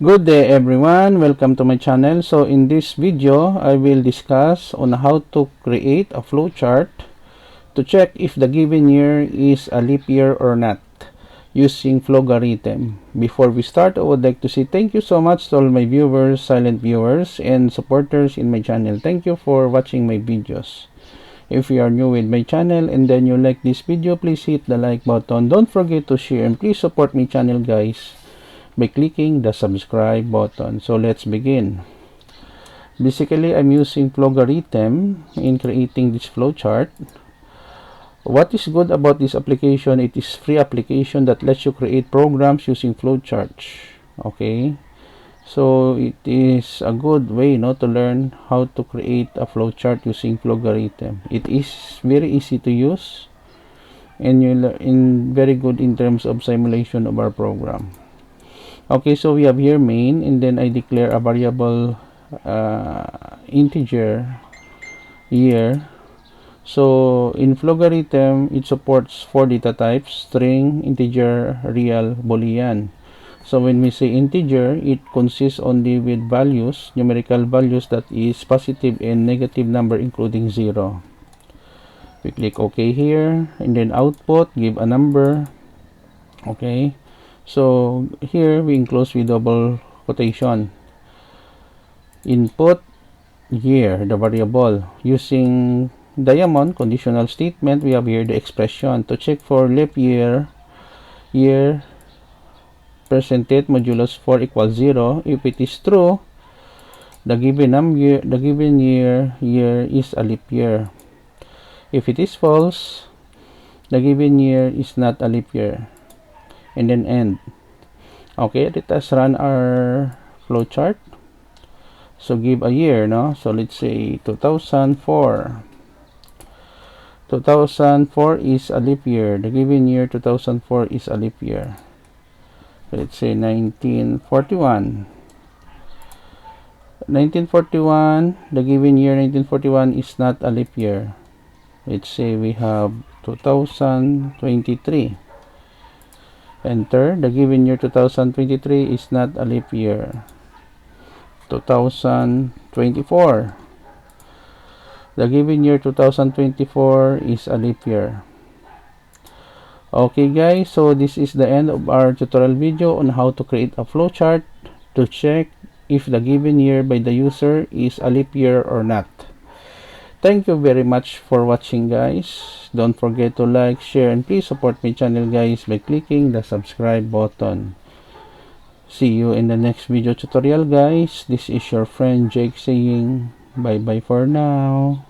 Good day everyone, welcome to my channel. So in this video I will discuss on how to create a flowchart to check if the given year is a leap year or not using flowgorithm. Before we start, I would like to say thank you so much to all my viewers, silent viewers, and supporters in my channel. Thank you for watching my videos. If you are new with my channel and then you like this video, please hit the like button. Don't forget to share and please support my channel guys by clicking the subscribe button. So let's begin. Basically, I'm using flowgorithm in creating this flowchart. What is good about this application? It is free application that lets you create programs using flowcharts. Okay, so it is a good way to learn how to create a flowchart using flowgorithm. It is very easy to use and very good in terms of simulation of our program. Okay, so we have here main, and then I declare a variable integer year. So in flowgorithm, it supports 4 data types: string, integer, real, boolean. So when we say integer, it consists only with values, numerical values, that is positive and negative number including 0. We click OK here, and then output, give a number. Okay, so here we enclose with double quotation. Input year, the variable. Using diamond conditional statement, we have here the expression to check for leap year. Percentage modulus 4 equals 0. If it is true, the given year is a leap year. If it is false, the given year is not a leap year. And then end. Okay, let us run our flowchart. So give a year, no? So let's say 2004. 2004 is a leap year. The given year 2004 is a leap year. So let's say 1941. 1941, the given year 1941 is not a leap year. Let's say we have 2023. Enter. The given year 2023 is not a leap year. 2024. The given year 2024 is a leap year. Okay guys, so this is the end of our tutorial video on how to create a flowchart to check if the given year by the user is a leap year or not. Thank you very much for watching guys. Don't forget to like, share, and please support my channel guys by clicking the subscribe button. See you in the next video tutorial guys. This is your friend Jake saying bye bye for now.